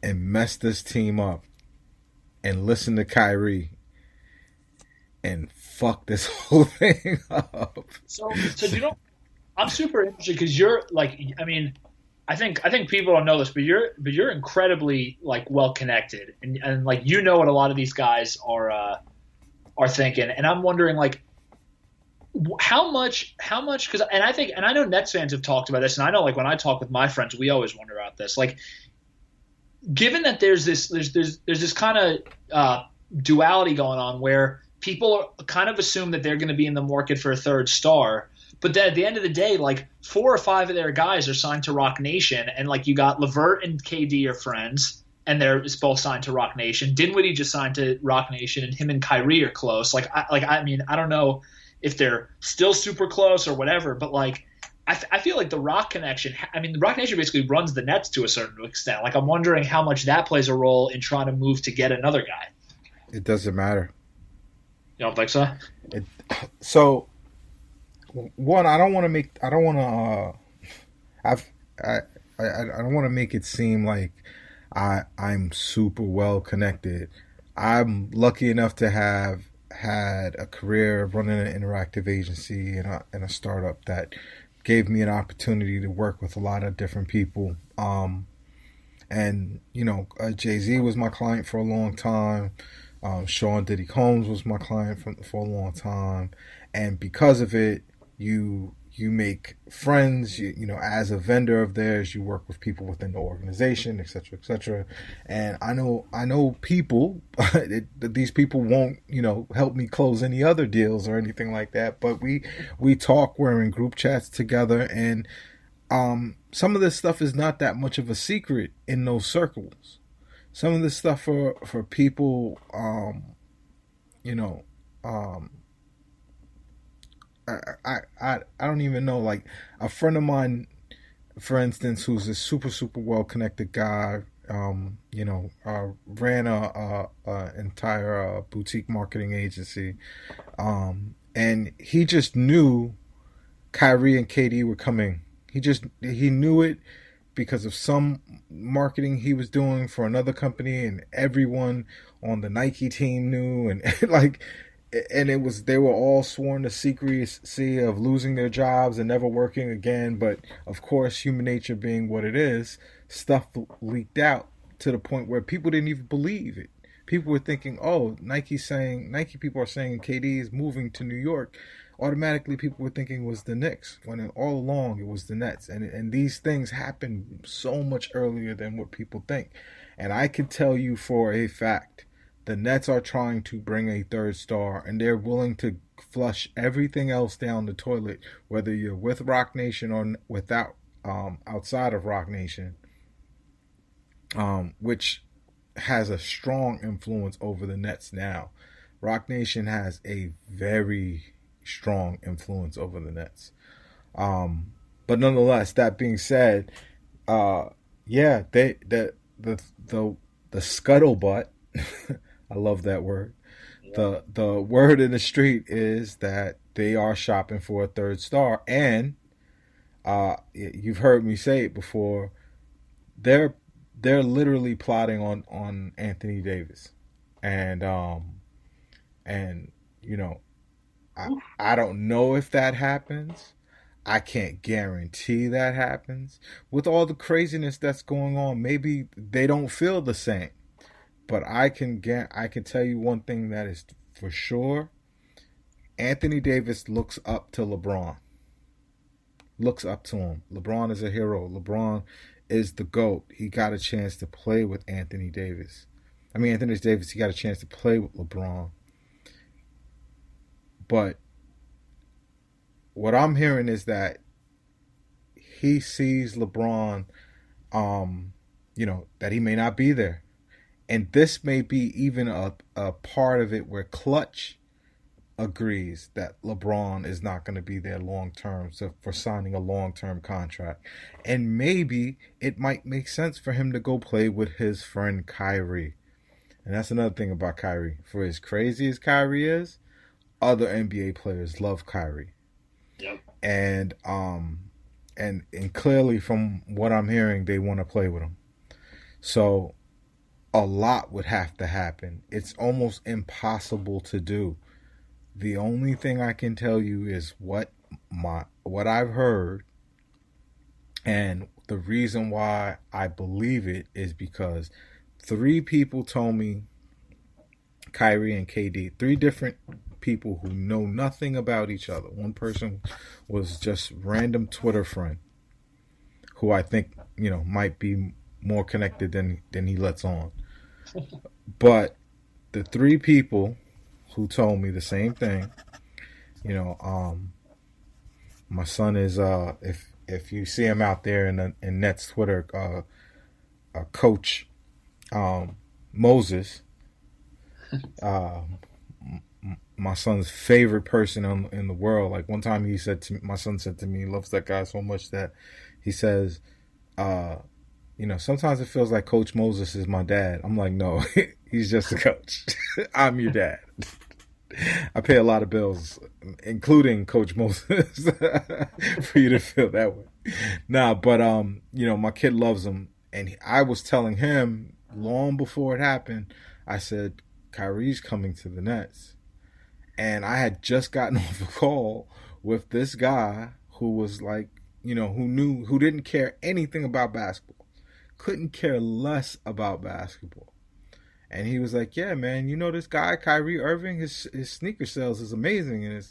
and mess this team up and listen to Kyrie and fuck this whole thing up. So you know, I'm super interested because you're like, I mean, I think people don't know this, but you're incredibly like well connected, and like you know what a lot of these guys are thinking, and I'm wondering like how much because and I think and I know Nets fans have talked about this, and I know like when I talk with my friends, we always wonder about this. Like, given that there's this kind of duality going on where people kind of assume that they're going to be in the market for a third star, but then at the end of the day, like 4 or 5 of their guys are signed to Rock Nation, and like you got Levert and KD are friends, and they're both signed to Rock Nation. Dinwiddie just signed to Rock Nation, and him and Kyrie are close. I mean, I don't know if they're still super close or whatever, but like I feel like the Rock connection. I mean, the Rock Nation basically runs the Nets to a certain extent. Like I'm wondering how much that plays a role in trying to move to get another guy. It doesn't matter. You don't think so? It, so one, I don't want to make. I don't want to. I've. I don't want to make it seem like I'm super well connected. I'm lucky enough to have had a career running an interactive agency and a startup that gave me an opportunity to work with a lot of different people. And Jay Z was my client for a long time. Sean Diddy Combs was my client for a long time, and because of it, you make friends. As a vendor of theirs, you work with people within the organization, etc., etc. And I know people. These people won't help me close any other deals or anything like that. But we talk. We're in group chats together, and some of this stuff is not that much of a secret in those circles. Some of this stuff for people, you know, um, I don't even know. Like a friend of mine, for instance, who's a super well connected guy, ran a entire boutique marketing agency, and he just knew Kyrie and KD were coming. He knew it because of some marketing he was doing for another company, and everyone on the Nike team knew, and like, and it was they were all sworn to secrecy of losing their jobs and never working again. But of course, human nature being what it is, stuff leaked out to the point where people didn't even believe it. People were thinking, "Oh, Nike people are saying KD is moving to New York." Automatically, people were thinking it was the Knicks, when all along it was the Nets. And these things happen so much earlier than what people think. And I can tell you for a fact, the Nets are trying to bring a third star, and they're willing to flush everything else down the toilet, whether you're with Rock Nation or without, outside of Rock Nation, which has a strong influence over the Nets now. Rock Nation has a very strong influence over the Nets. But nonetheless, that being said, yeah, the scuttlebutt. I love that word. Yeah. The word in the street is that they are shopping for a third star, and you've heard me say it before. They're they're literally plotting on Anthony Davis, and and you know I don't know if that happens. I can't guarantee that happens. With all the craziness that's going on, maybe they don't feel the same. But I can tell you one thing that is for sure. Anthony Davis looks up to LeBron. Looks up to him. LeBron is a hero. LeBron is the GOAT. He got a chance to play with Anthony Davis. Anthony Davis, he got a chance to play with LeBron. But what I'm hearing is that he sees LeBron, that he may not be there. And this may be even a part of it where Clutch agrees that LeBron is not going to be there long term, so for signing a long term contract. And maybe it might make sense for him to go play with his friend Kyrie. And that's another thing about Kyrie. For as crazy as Kyrie is, other NBA players love Kyrie. Yep. And clearly from what I'm hearing, they want to play with him. So a lot would have to happen. It's almost impossible to do. The only thing I can tell you is what I've heard, and the reason why I believe it is because three people told me, Kyrie and KD, three different people who know nothing about each other. One person was just random Twitter friend who I think, might be more connected than he lets on. But the three people who told me the same thing, my son is if you see him out there in Nets Twitter, Coach Moses, my son's favorite person in the world. Like one time my son said to me, he loves that guy so much that he says, sometimes it feels like Coach Moses is my dad. I'm like, no, he's just a coach. I'm your dad. I pay a lot of bills, including Coach Moses, for you to feel that way. Nah, but my kid loves him, and I was telling him long before it happened. I said, Kyrie's coming to the Nets, and I had just gotten off a call with this guy who was like, who didn't care anything about basketball, couldn't care less about basketball. And he was like, yeah, man, this guy, Kyrie Irving, his sneaker sales is amazing. And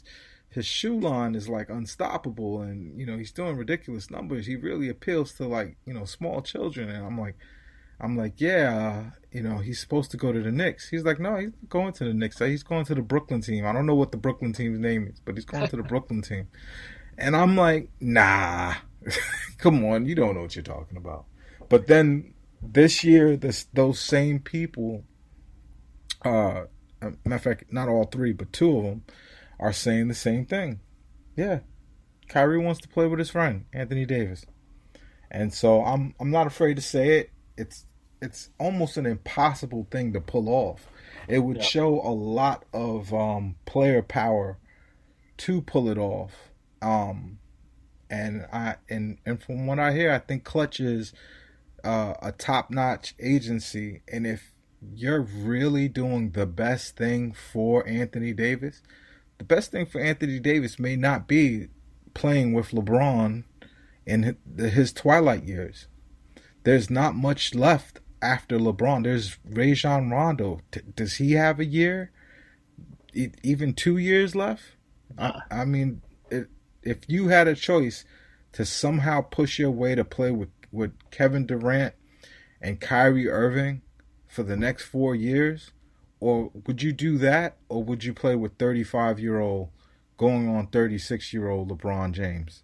his shoe line is like unstoppable. And, he's doing ridiculous numbers. He really appeals to like, small children. And I'm like, yeah, he's supposed to go to the Knicks. He's like, no, he's going to the Knicks. He's going to the Brooklyn team. I don't know what the Brooklyn team's name is, but he's going to the Brooklyn team. And I'm like, nah, come on. You don't know what you're talking about. But then this year, those same people, matter of fact, not all three, but two of them are saying the same thing. Yeah, Kyrie wants to play with his friend Anthony Davis, and so I'm not afraid to say it. It's almost an impossible thing to pull off. It would show a lot of player power to pull it off. And from what I hear, I think Clutch is a top-notch agency, and if you're really doing the best thing for Anthony Davis, the best thing for Anthony Davis may not be playing with LeBron in his twilight years. There's not much left after LeBron. There's Rajon Rondo. Does he have a year? Even 2 years left? I mean, if you had a choice to somehow push your way to play with Kevin Durant and Kyrie Irving for the next 4 years, or would you do that, or would you play with 35-year-old going on 36-year-old LeBron James?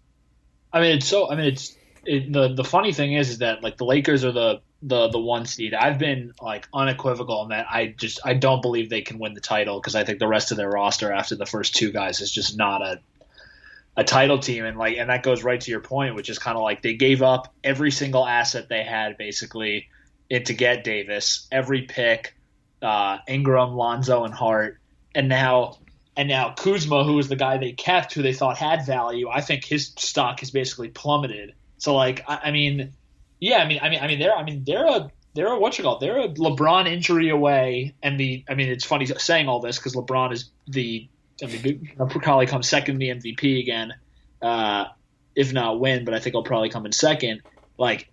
The funny thing is that like the Lakers are the one seed. I've been like unequivocal in that I don't believe they can win the title because I think the rest of their roster after the first two guys is just not a title team, and that goes right to your point, which is kind of like they gave up every single asset they had basically to get Davis, every pick, Ingram, Lonzo, and Hart, and now Kuzma, who was the guy they kept, who they thought had value. I think his stock has basically plummeted. So they're a LeBron injury away, and it's funny saying all this because LeBron is probably come second in the MVP again, if not win, but I think he'll probably come in second. But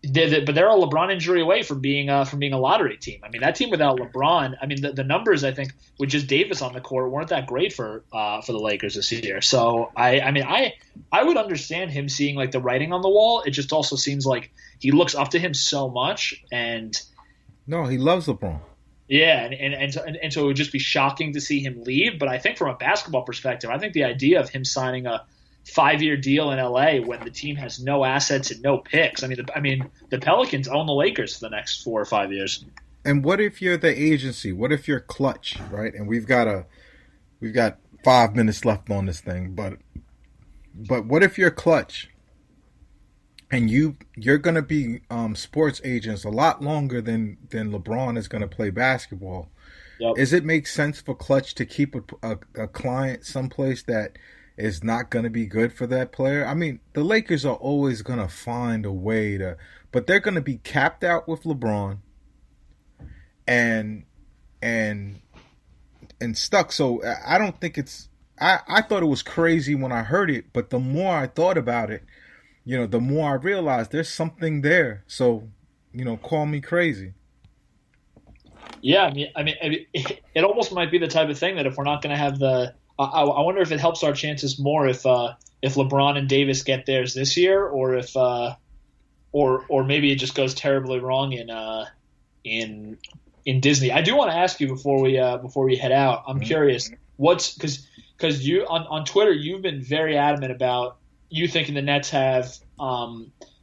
they're a LeBron injury away from being a lottery team. That team without LeBron, the numbers I think with just Davis on the court weren't that great for the Lakers this year. So I would understand him seeing like the writing on the wall. It just also seems like he looks up to him so much, and no, he loves LeBron. Yeah, and so it would just be shocking to see him leave. But I think from a basketball perspective, I think the idea of him signing a 5-year deal in LA when the team has no assets and no picks. The Pelicans own the Lakers for the next 4 or 5 years. And what if you're the agency? What if you're Clutch, right? And we've got 5 minutes left on this thing, but what if you're Clutch? And you're going to be sports agents a lot longer than LeBron is going to play basketball. Yep. Does it make sense for Clutch to keep a client someplace that is not going to be good for that player. I mean, the Lakers are always going to find a way to, but they're going to be capped out with LeBron and and and stuck. So I don't think it's. I thought it was crazy when I heard it, but the more I thought about it, the more I realized there's something there. So, call me crazy. Yeah, it almost might be the type of thing that if we're not going to have I wonder if it helps our chances more if LeBron and Davis get theirs this year, or if or maybe it just goes terribly wrong in Disney. I do want to ask you before we head out. I'm curious, what's because you on Twitter you've been very adamant about you thinking the Nets have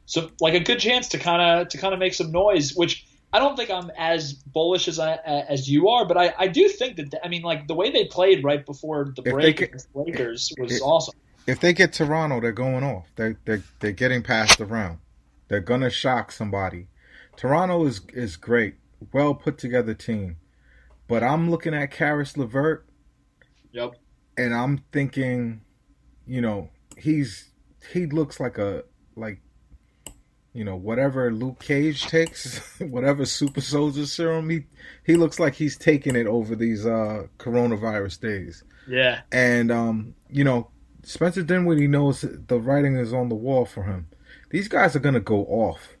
so like a good chance to kind of make some noise, which I don't think I'm as bullish as you are, but I do think that like the way they played right before the break against the Lakers was awesome. If they get Toronto, they're going off. They're getting past the round. They're gonna shock somebody. Toronto is great, well put together team, but I'm looking at Karis LeVert. Yep. And I'm thinking, he looks like whatever Luke Cage takes, whatever super soldier serum, he looks like he's taking it over these coronavirus days. Yeah. And Spencer Dinwiddie knows the writing is on the wall for him. These guys are gonna go off.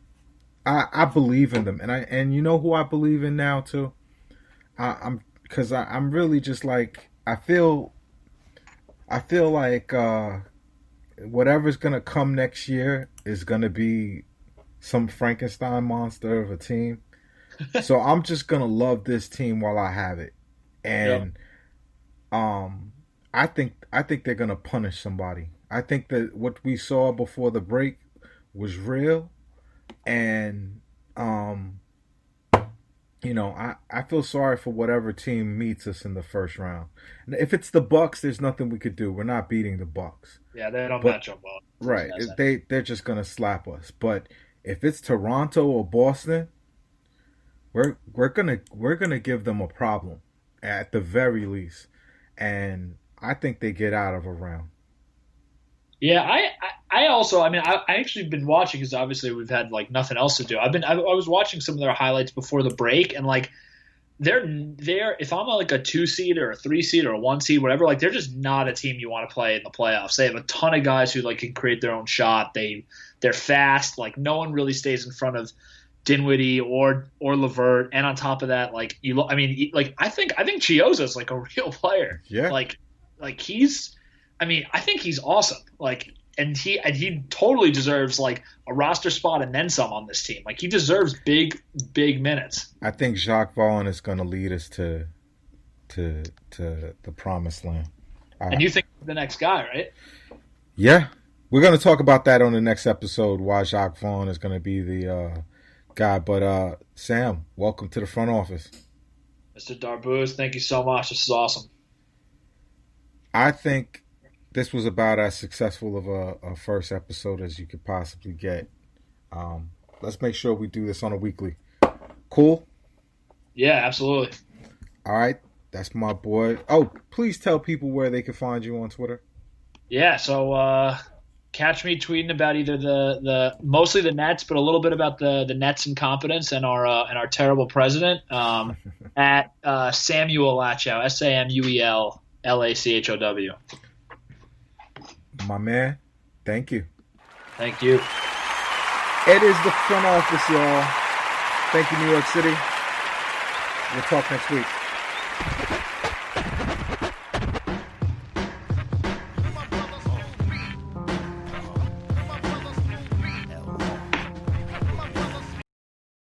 I believe in them, and you know who I believe in now too. I'm really just like I feel like whatever's gonna come next year is gonna be some Frankenstein monster of a team. So I'm just gonna love this team while I have it, and I think they're gonna punish somebody. I think that what we saw before the break was real, and I feel sorry for whatever team meets us in the first round. If it's the Bucks, there's nothing we could do. We're not beating the Bucks. Yeah, they don't match up well. Right. They're just gonna slap us. But if it's Toronto or Boston, we're gonna give them a problem at the very least. And I think they get out of a round. Yeah, I also I actually been watching because obviously we've had like nothing else to do. I was watching some of their highlights before the break, and like they're if I'm like a 2 seed or a 3 seed or a 1 seed, whatever, like they're just not a team you want to play in the playoffs. They have a ton of guys who like can create their own shot. They're fast. Like no one really stays in front of Dinwiddie or LeVert, and on top of that, like I think Chioza's like a real player. Yeah, like he's. I think he's awesome. Like, and he totally deserves like a roster spot and then some on this team. Like, he deserves big minutes. I think Jacques Vaughn is going to lead us to the promised land. And you think the next guy, right? Yeah, we're going to talk about that on the next episode. Why Jacques Vaughn is going to be the guy. But Sam, welcome to the front office, Mr. Darbuz. Thank you so much. This is awesome. I think this was about as successful of a first episode as you could possibly get. Let's make sure we do this on a weekly. Cool? Yeah, absolutely. All right. That's my boy. Oh, please tell people where they can find you on Twitter. Yeah, so catch me tweeting about either the mostly the Nets, but a little bit about the Nets incompetence and our terrible president at Samuel Lachow, SamuelLachow. My man, thank you. Thank you. It is the front office, y'all. Thank you, New York City. We'll talk next week.